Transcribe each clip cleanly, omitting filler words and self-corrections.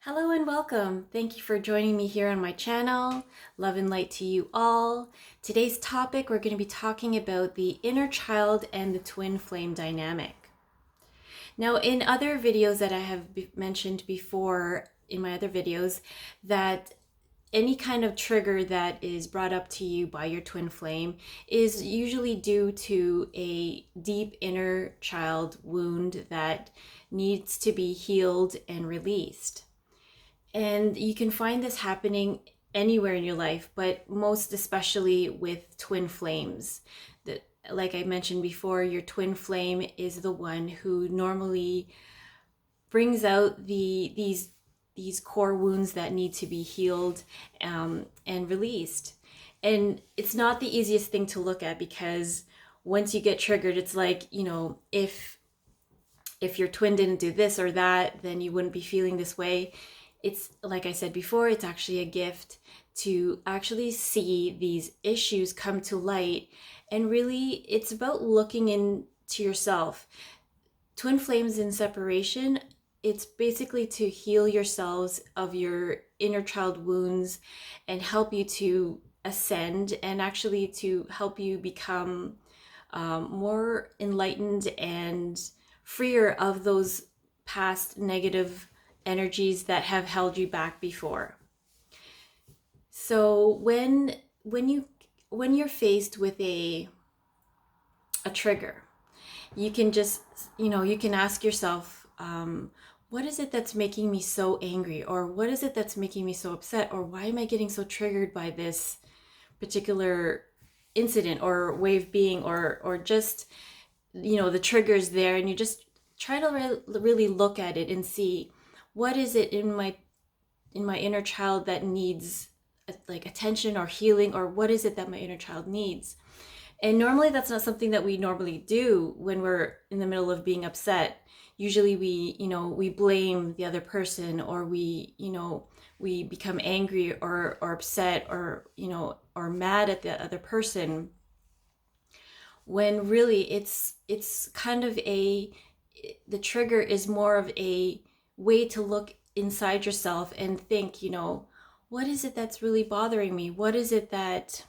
Hello and welcome. Thank you for joining me here on my channel. Love and light to you all. Today's topic, we're going to be talking about the inner child and the twin flame dynamic. Now, in other videos that I have mentioned before in my other videos, that any kind of trigger that is brought up to you by your twin flame is usually due to a deep inner child wound that needs to be healed and released. And you can find this happening anywhere in your life, but most especially with twin flames. That, like I mentioned before, your twin flame is the one who normally brings out these core wounds that need to be healed and released. And it's not the easiest thing to look at, because once you get triggered, it's like, if your twin didn't do this or that, then you wouldn't be feeling this way. It's like I said before, it's actually a gift to actually see these issues come to light. And really, it's about looking into yourself. Twin flames in separation, it's basically to heal yourselves of your inner child wounds and help you to ascend, and actually to help you become more enlightened and freer of those past negative energies that have held you back before. So when you're faced with a trigger, you can just, you can ask yourself, what is it that's making me so angry? Or what is it that's making me so upset? Or why am I getting so triggered by this particular incident or way of being, or just, the triggers there? And you just try to really look at it and see, what is it in my inner child that needs like attention or healing, or what is it that my inner child needs? And normally that's not something that we normally do when we're in the middle of being upset. Usually we blame the other person, or we become angry or upset, or mad at the other person, when really it's kind of the trigger is more of a way to look inside yourself and think, what is it that's really bothering me? What is it that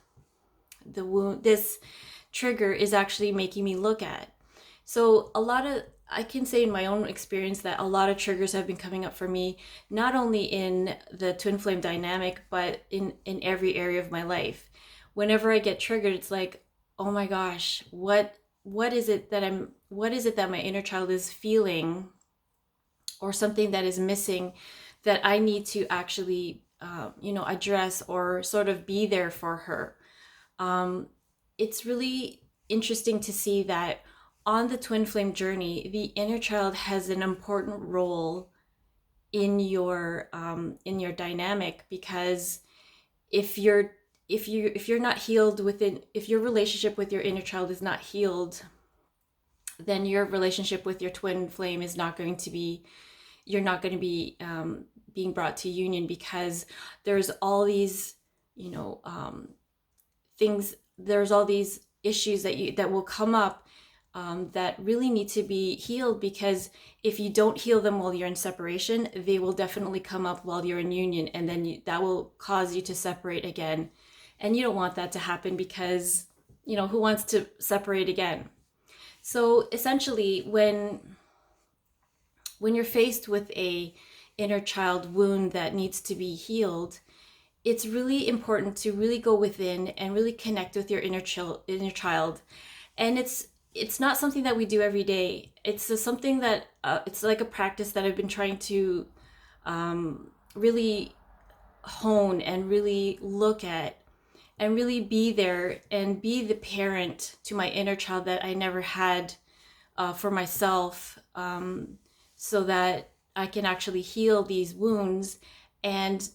this trigger is actually making me look at? So I can say in my own experience that a lot of triggers have been coming up for me, not only in the twin flame dynamic, but in every area of my life. Whenever I get triggered, it's like, oh my gosh, what is it that my inner child is feeling, or something that is missing that I need to actually, address, or sort of be there for her. It's really interesting to see that on the twin flame journey, the inner child has an important role in your dynamic, because if you're not healed within, if your relationship with your inner child is not healed, then your relationship with your twin flame is not going to be, you're not going to be being brought to union, because there's all these things, there's all these issues that will come up that really need to be healed, because if you don't heal them while you're in separation, they will definitely come up while you're in union, and then that will cause you to separate again. And you don't want that to happen, because who wants to separate again? So essentially, when you're faced with a inner child wound that needs to be healed, it's really important to really go within and really connect with your inner child. And it's not something that we do every day. It's something that it's like a practice that I've been trying to really hone and really look at, and really be there and be the parent to my inner child that I never had for myself, so that I can actually heal these wounds, and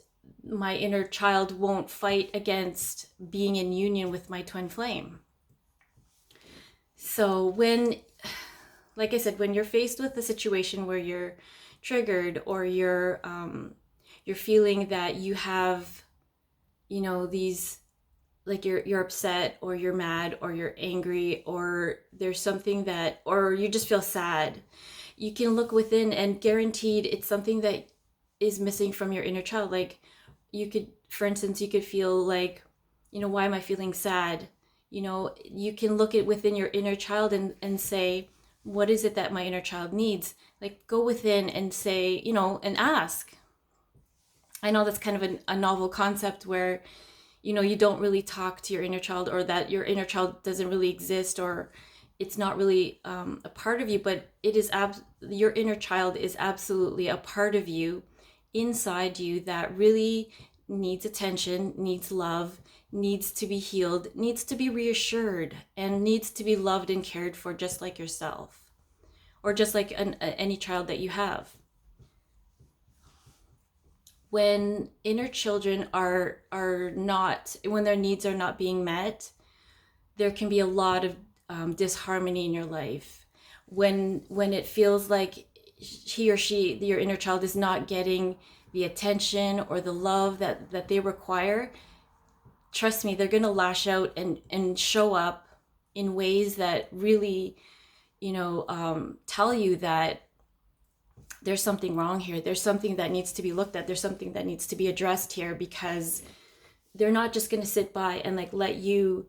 my inner child won't fight against being in union with my twin flame. So like I said, when you're faced with a situation where you're triggered, or you're feeling that you have, these, like you're upset, or you're mad, or you're angry, or there's something or you just feel sad, you can look within, and guaranteed it's something that is missing from your inner child. Like you could, for instance, you could feel like, why am I feeling sad? You can look at within your inner child and say, what is it that my inner child needs? Like go within and say, and ask. I know that's kind of a novel concept where, you don't really talk to your inner child, or that your inner child doesn't really exist, or it's not really a part of you, but it is your inner child is absolutely a part of you, inside you, that really needs attention, needs love, needs to be healed, needs to be reassured, and needs to be loved and cared for, just like yourself, or just like any child that you have. When inner children are not, when their needs are not being met, there can be a lot of disharmony in your life. When it feels like he or she, your inner child, is not getting the attention or the love that they require, trust me, they're going to lash out and show up in ways that really, tell you that there's something wrong here. There's something that needs to be looked at. There's something that needs to be addressed here, because they're not just going to sit by and like let you,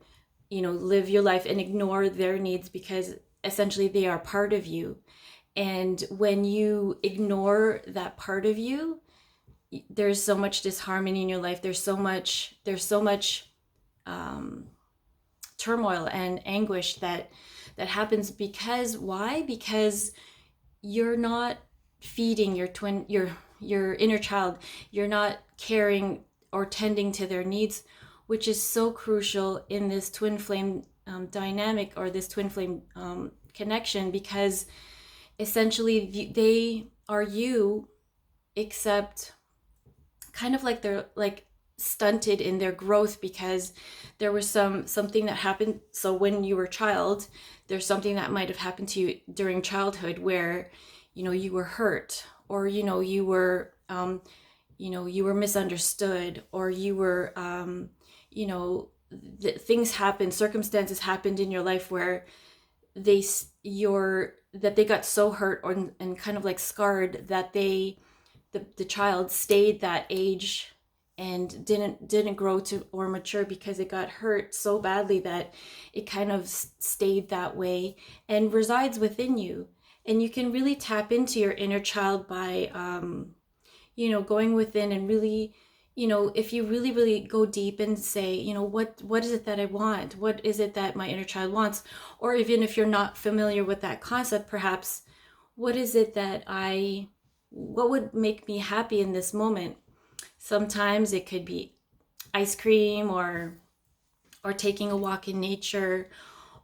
live your life and ignore their needs, because essentially they are part of you. And when you ignore that part of you, there's so much disharmony in your life. There's so much turmoil and anguish that happens. Because why? Because you're not feeding your inner child. You're not caring or tending to their needs, which is so crucial in this twin flame dynamic, or this twin flame connection, because essentially they are you, except kind of like they're like stunted in their growth, because there was something that happened. So when you were a child, there's something that might have happened to you during childhood where you were hurt, or you were misunderstood, or you were things happened, circumstances happened in your life where they got so hurt and kind of like scarred that the child stayed that age and didn't grow to or mature, because it got hurt so badly that it kind of stayed that way and resides within you. And you can really tap into your inner child by going within and really, if you really, really go deep and say, what is it that I want? What is it that my inner child wants? Or even if you're not familiar with that concept, perhaps, what is it what would make me happy in this moment? Sometimes it could be ice cream, or taking a walk in nature,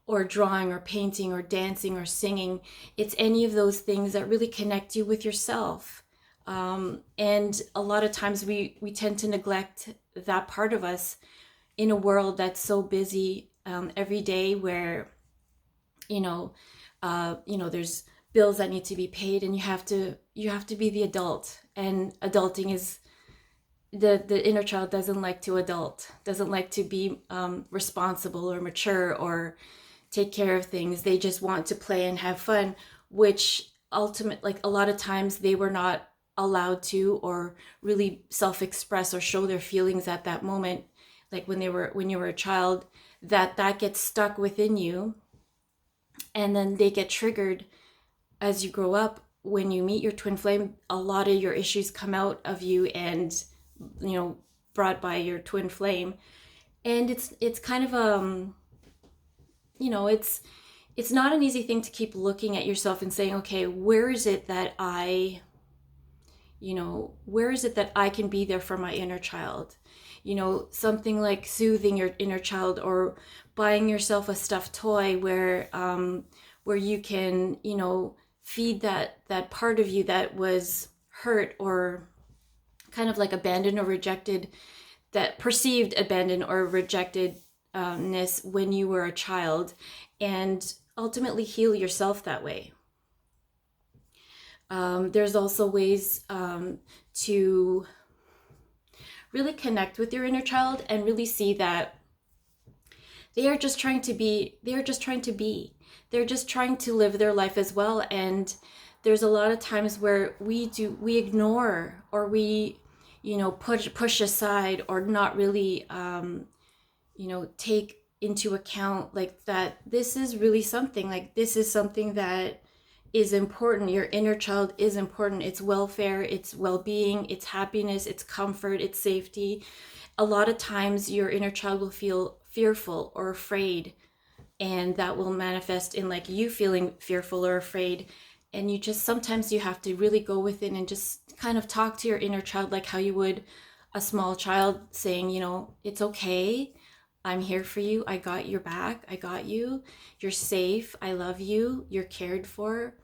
or drawing or painting or dancing or singing. It's any of those things that really connect you with yourself. And a lot of times we tend to neglect that part of us in a world that's so busy every day, where there's bills that need to be paid, and you have to be the adult. And adulting is the inner child doesn't like to adult, doesn't like to be responsible or mature or take care of things. They just want to play and have fun, which ultimately, like a lot of times, they were not allowed to or really self-express or show their feelings at that moment. Like when you were a child, that gets stuck within you, and then they get triggered as you grow up. When you meet your twin flame, a lot of your issues come out of you and brought by your twin flame. And it's kind of it's not an easy thing to keep looking at yourself and saying, okay, where is it that I can be there for my inner child? Something like soothing your inner child, or buying yourself a stuffed toy where you can, feed that part of you that was hurt, or kind of like abandoned or rejected, that perceived abandoned or rejectedness when you were a child, and ultimately heal yourself that way. There's also ways to really connect with your inner child and really see that they are just trying to be. They're just trying to live their life as well, and there's a lot of times where we ignore, or we, push aside, or not really, take into account like that this is really something, like this is something that is important. Your inner child is important. It's welfare, it's well-being, it's happiness, it's comfort, it's safety. A lot of times your inner child will feel fearful or afraid, and that will manifest in like you feeling fearful or afraid. And sometimes you have to really go within and just kind of talk to your inner child like how you would a small child, saying, it's okay, I'm here for you, I got your back, I got you, you're safe, I love you, you're cared for.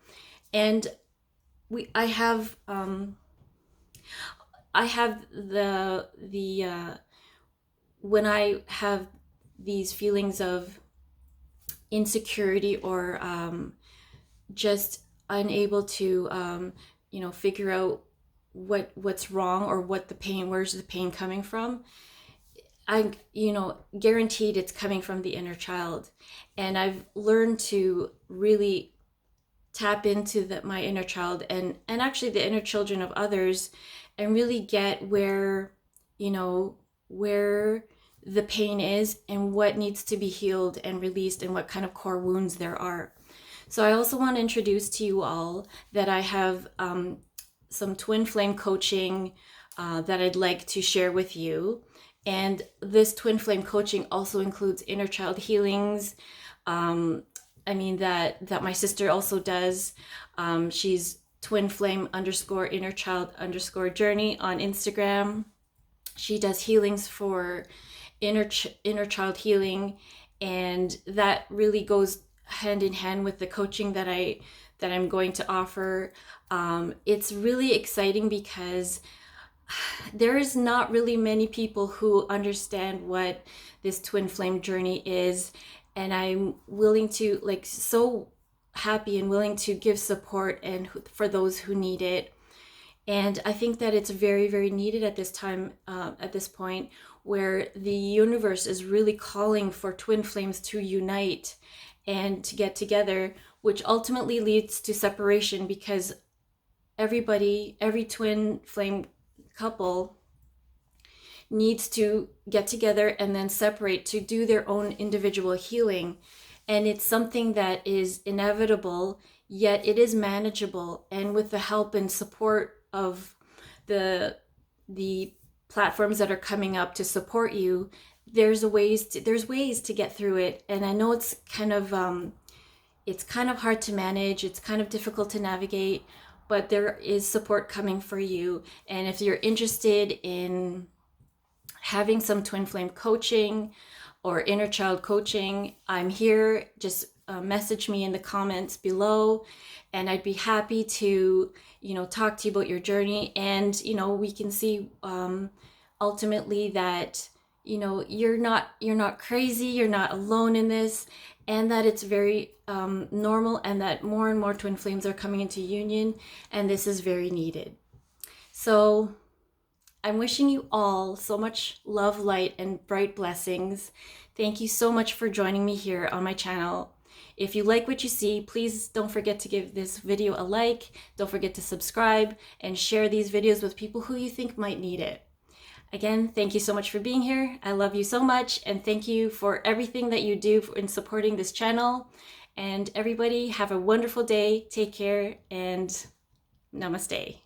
And I have the when I have these feelings of insecurity, or just unable to figure out what's wrong, or where's the pain coming from, I guaranteed it's coming from the inner child. And I've learned to really tap into my inner child, and actually the inner children of others, and really get where the pain is, and what needs to be healed and released, and what kind of core wounds there are. So I also want to introduce to you all that I have some twin flame coaching that I'd like to share with you. And this twin flame coaching also includes inner child healings. That my sister also does. She's Twinflame_inner_child_journey on Instagram. She does healings for inner child healing, and that really goes hand in hand with the coaching that I'm going to offer. It's really exciting because there is not really many people who understand what this twin flame journey is, and I'm willing to, so happy and willing to give support and for those who need it. And I think that it's very, very needed at this time, at this point, where the universe is really calling for twin flames to unite and to get together, which ultimately leads to separation, because every twin flame couple needs to get together and then separate to do their own individual healing. And it's something that is inevitable, yet it is manageable. And with the help and support of the platforms that are coming up to support you, there's ways to get through it. And I know it's kind of hard to manage, it's kind of difficult to navigate, but there is support coming for you. And if you're interested in having some twin flame coaching or inner child coaching, I'm here. Just message me in the comments below, and I'd be happy to talk to you about your journey. And we can see ultimately that you're not crazy, you're not alone in this, and that it's very normal, and that more and more twin flames are coming into union, and this is very needed. So I'm wishing you all so much love, light, and bright blessings. Thank you so much for joining me here on my channel. If you like what you see, please don't forget to give this video a like. Don't forget to subscribe and share these videos with people who you think might need it. Again, thank you so much for being here. I love you so much, and thank you for everything that you do in supporting this channel. And everybody, have a wonderful day. Take care, and namaste.